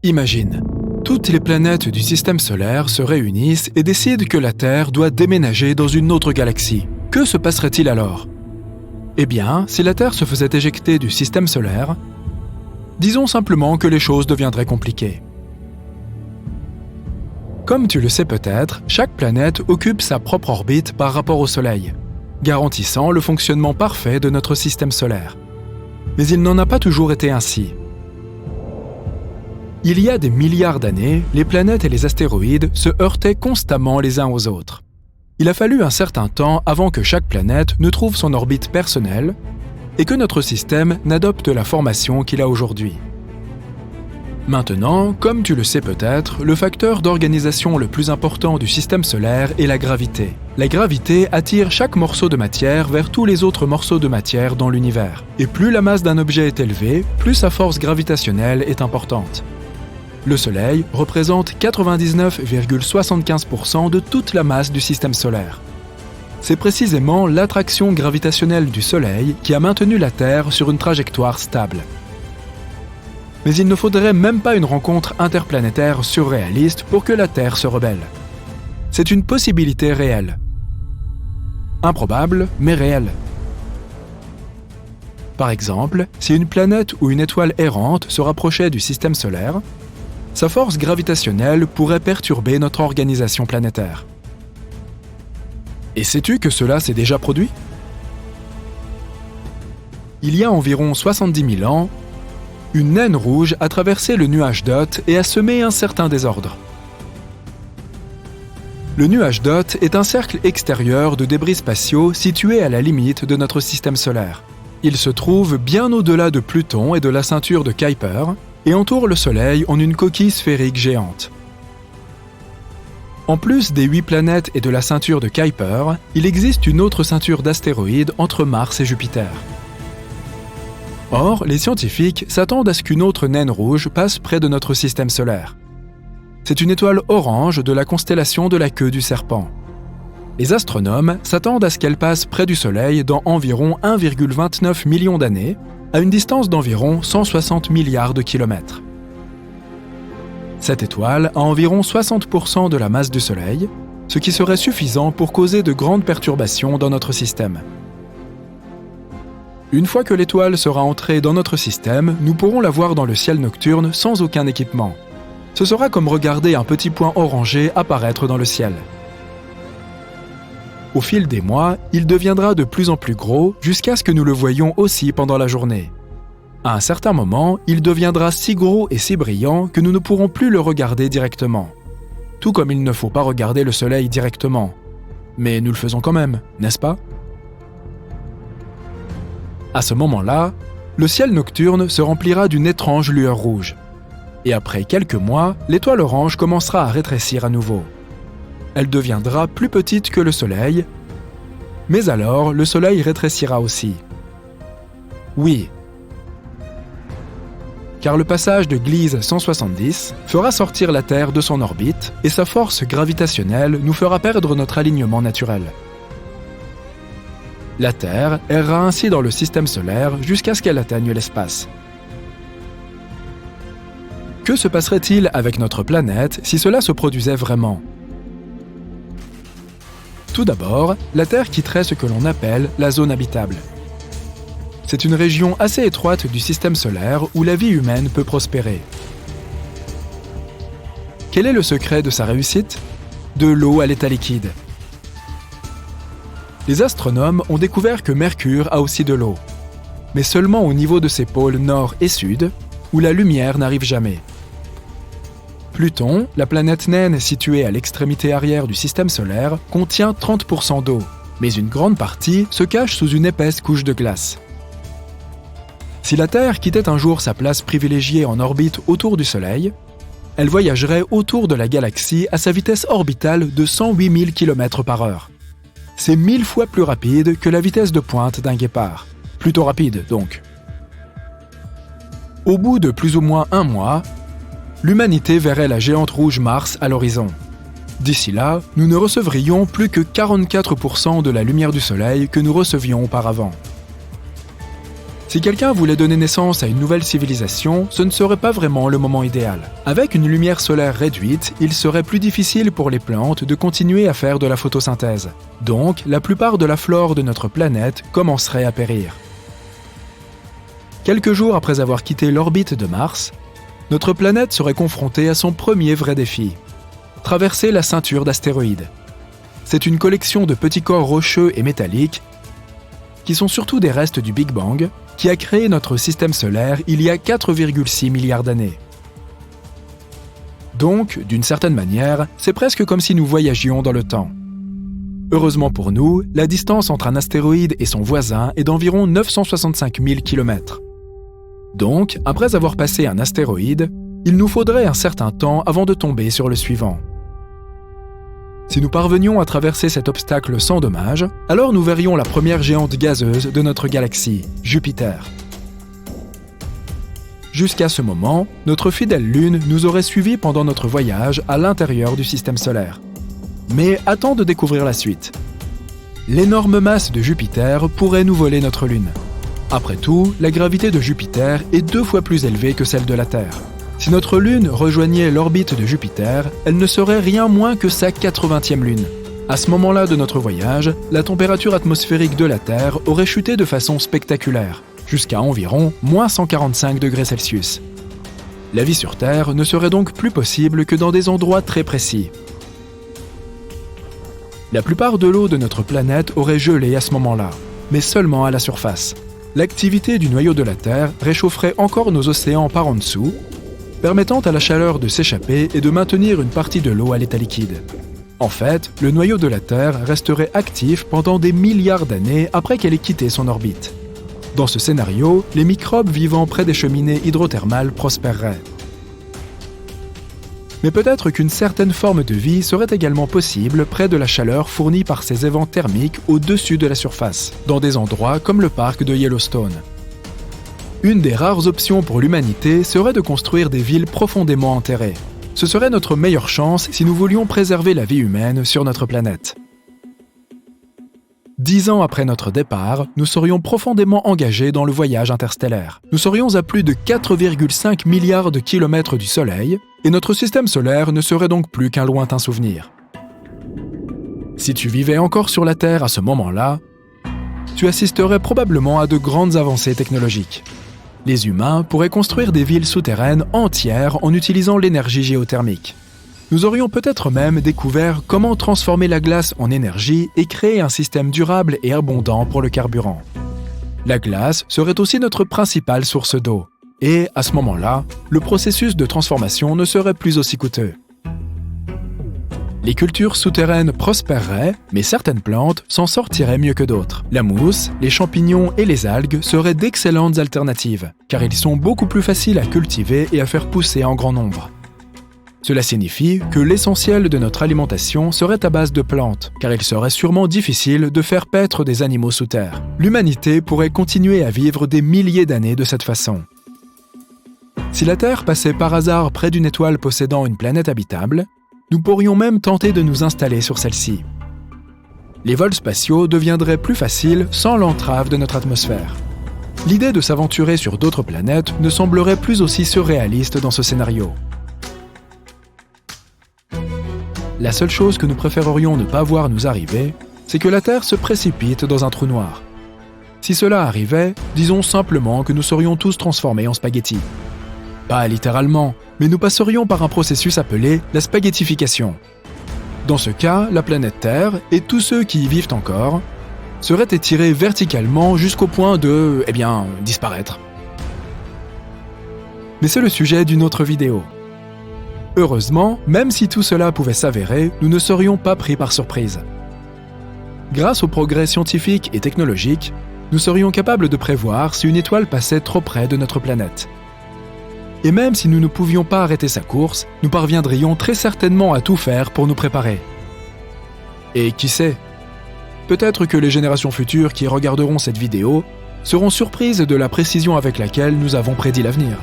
Imagine, toutes les planètes du système solaire se réunissent et décident que la Terre doit déménager dans une autre galaxie. Que se passerait-il alors? Eh bien, si la Terre se faisait éjecter du système solaire, disons simplement que les choses deviendraient compliquées. Comme tu le sais peut-être, chaque planète occupe sa propre orbite par rapport au Soleil, garantissant le fonctionnement parfait de notre système solaire. Mais il n'en a pas toujours été ainsi. Il y a des milliards d'années, les planètes et les astéroïdes se heurtaient constamment les uns aux autres. Il a fallu un certain temps avant que chaque planète ne trouve son orbite personnelle et que notre système n'adopte la formation qu'il a aujourd'hui. Maintenant, comme tu le sais peut-être, le facteur d'organisation le plus important du système solaire est la gravité. La gravité attire chaque morceau de matière vers tous les autres morceaux de matière dans l'univers. Et plus la masse d'un objet est élevée, plus sa force gravitationnelle est importante. Le Soleil représente 99,75% de toute la masse du système solaire. C'est précisément l'attraction gravitationnelle du Soleil qui a maintenu la Terre sur une trajectoire stable. Mais il ne faudrait même pas une rencontre interplanétaire surréaliste pour que la Terre se rebelle. C'est une possibilité réelle. Improbable, mais réelle. Par exemple, si une planète ou une étoile errante se rapprochait du système solaire, sa force gravitationnelle pourrait perturber notre organisation planétaire. Et sais-tu que cela s'est déjà produit? Il y a environ 70 000 ans, une naine rouge a traversé le nuage d'Oort et a semé un certain désordre. Le nuage d'Oort est un cercle extérieur de débris spatiaux situé à la limite de notre système solaire. Il se trouve bien au-delà de Pluton et de la ceinture de Kuiper et entoure le Soleil en une coquille sphérique géante. En plus des 8 planètes et de la ceinture de Kuiper, il existe une autre ceinture d'astéroïdes entre Mars et Jupiter. Or, les scientifiques s'attendent à ce qu'une autre naine rouge passe près de notre système solaire. C'est une étoile orange de la constellation de la queue du serpent. Les astronomes s'attendent à ce qu'elle passe près du Soleil dans environ 1,29 million d'années, à une distance d'environ 160 milliards de kilomètres. Cette étoile a environ 60% de la masse du Soleil, ce qui serait suffisant pour causer de grandes perturbations dans notre système. Une fois que l'étoile sera entrée dans notre système, nous pourrons la voir dans le ciel nocturne sans aucun équipement. Ce sera comme regarder un petit point orangé apparaître dans le ciel. Au fil des mois, il deviendra de plus en plus gros jusqu'à ce que nous le voyions aussi pendant la journée. À un certain moment, il deviendra si gros et si brillant que nous ne pourrons plus le regarder directement. Tout comme il ne faut pas regarder le Soleil directement. Mais nous le faisons quand même, n'est-ce pas? À ce moment-là, le ciel nocturne se remplira d'une étrange lueur rouge. Et après quelques mois, l'étoile orange commencera à rétrécir à nouveau. Elle deviendra plus petite que le Soleil, mais alors le Soleil rétrécira aussi. Oui, car le passage de Gliese 170 fera sortir la Terre de son orbite et sa force gravitationnelle nous fera perdre notre alignement naturel. La Terre errera ainsi dans le système solaire jusqu'à ce qu'elle atteigne l'espace. Que se passerait-il avec notre planète si cela se produisait vraiment? Tout d'abord, la Terre quitterait ce que l'on appelle la zone habitable. C'est une région assez étroite du système solaire où la vie humaine peut prospérer. Quel est le secret de sa réussite? De l'eau à l'état liquide. Les astronomes ont découvert que Mercure a aussi de l'eau, mais seulement au niveau de ses pôles nord et sud, où la lumière n'arrive jamais. Pluton, la planète naine située à l'extrémité arrière du système solaire, contient 30% d'eau, mais une grande partie se cache sous une épaisse couche de glace. Si la Terre quittait un jour sa place privilégiée en orbite autour du Soleil, elle voyagerait autour de la galaxie à sa vitesse orbitale de 108 000 km/h. C'est 1000 fois plus rapide que la vitesse de pointe d'un guépard. Plutôt rapide, donc. Au bout de plus ou moins un mois, l'humanité verrait la géante rouge Mars à l'horizon. D'ici là, nous ne recevrions plus que 44% de la lumière du Soleil que nous recevions auparavant. Si quelqu'un voulait donner naissance à une nouvelle civilisation, ce ne serait pas vraiment le moment idéal. Avec une lumière solaire réduite, il serait plus difficile pour les plantes de continuer à faire de la photosynthèse. Donc, la plupart de la flore de notre planète commencerait à périr. Quelques jours après avoir quitté l'orbite de Mars, notre planète serait confrontée à son premier vrai défi: traverser la ceinture d'astéroïdes. C'est une collection de petits corps rocheux et métalliques qui sont surtout des restes du Big Bang, qui a créé notre système solaire il y a 4,6 milliards d'années. Donc, d'une certaine manière, c'est presque comme si nous voyagions dans le temps. Heureusement pour nous, la distance entre un astéroïde et son voisin est d'environ 965 000 km. Donc, après avoir passé un astéroïde, il nous faudrait un certain temps avant de tomber sur le suivant. Si nous parvenions à traverser cet obstacle sans dommage, alors nous verrions la première géante gazeuse de notre galaxie, Jupiter. Jusqu'à ce moment, notre fidèle Lune nous aurait suivis pendant notre voyage à l'intérieur du système solaire. Mais attends de découvrir la suite. L'énorme masse de Jupiter pourrait nous voler notre Lune. Après tout, la gravité de Jupiter est 2 fois plus élevée que celle de la Terre. Si notre Lune rejoignait l'orbite de Jupiter, elle ne serait rien moins que sa 80e lune. À ce moment-là de notre voyage, la température atmosphérique de la Terre aurait chuté de façon spectaculaire, jusqu'à environ moins 145 degrés Celsius. La vie sur Terre ne serait donc plus possible que dans des endroits très précis. La plupart de l'eau de notre planète aurait gelé à ce moment-là, mais seulement à la surface. L'activité du noyau de la Terre réchaufferait encore nos océans par en dessous, permettant à la chaleur de s'échapper et de maintenir une partie de l'eau à l'état liquide. En fait, le noyau de la Terre resterait actif pendant des milliards d'années après qu'elle ait quitté son orbite. Dans ce scénario, les microbes vivant près des cheminées hydrothermales prospéreraient. Mais peut-être qu'une certaine forme de vie serait également possible près de la chaleur fournie par ces évents thermiques au-dessus de la surface, dans des endroits comme le parc de Yellowstone. Une des rares options pour l'humanité serait de construire des villes profondément enterrées. Ce serait notre meilleure chance si nous voulions préserver la vie humaine sur notre planète. 10 ans après notre départ, nous serions profondément engagés dans le voyage interstellaire. Nous serions à plus de 4,5 milliards de kilomètres du Soleil, et notre système solaire ne serait donc plus qu'un lointain souvenir. Si tu vivais encore sur la Terre à ce moment-là, tu assisterais probablement à de grandes avancées technologiques. Les humains pourraient construire des villes souterraines entières en utilisant l'énergie géothermique. Nous aurions peut-être même découvert comment transformer la glace en énergie et créer un système durable et abondant pour le carburant. La glace serait aussi notre principale source d'eau. Et, à ce moment-là, le processus de transformation ne serait plus aussi coûteux. Les cultures souterraines prospéreraient, mais certaines plantes s'en sortiraient mieux que d'autres. La mousse, les champignons et les algues seraient d'excellentes alternatives, car ils sont beaucoup plus faciles à cultiver et à faire pousser en grand nombre. Cela signifie que l'essentiel de notre alimentation serait à base de plantes, car il serait sûrement difficile de faire paître des animaux sous terre. L'humanité pourrait continuer à vivre des milliers d'années de cette façon. Si la Terre passait par hasard près d'une étoile possédant une planète habitable, nous pourrions même tenter de nous installer sur celle-ci. Les vols spatiaux deviendraient plus faciles sans l'entrave de notre atmosphère. L'idée de s'aventurer sur d'autres planètes ne semblerait plus aussi surréaliste dans ce scénario. La seule chose que nous préférerions ne pas voir nous arriver, c'est que la Terre se précipite dans un trou noir. Si cela arrivait, disons simplement que nous serions tous transformés en spaghettis. Pas littéralement, mais nous passerions par un processus appelé la spaghettification. Dans ce cas, la planète Terre, et tous ceux qui y vivent encore, seraient étirés verticalement jusqu'au point de, disparaître. Mais c'est le sujet d'une autre vidéo. Heureusement, même si tout cela pouvait s'avérer, nous ne serions pas pris par surprise. Grâce aux progrès scientifiques et technologiques, nous serions capables de prévoir si une étoile passait trop près de notre planète. Et même si nous ne pouvions pas arrêter sa course, nous parviendrions très certainement à tout faire pour nous préparer. Et qui sait, peut-être que les générations futures qui regarderont cette vidéo seront surprises de la précision avec laquelle nous avons prédit l'avenir.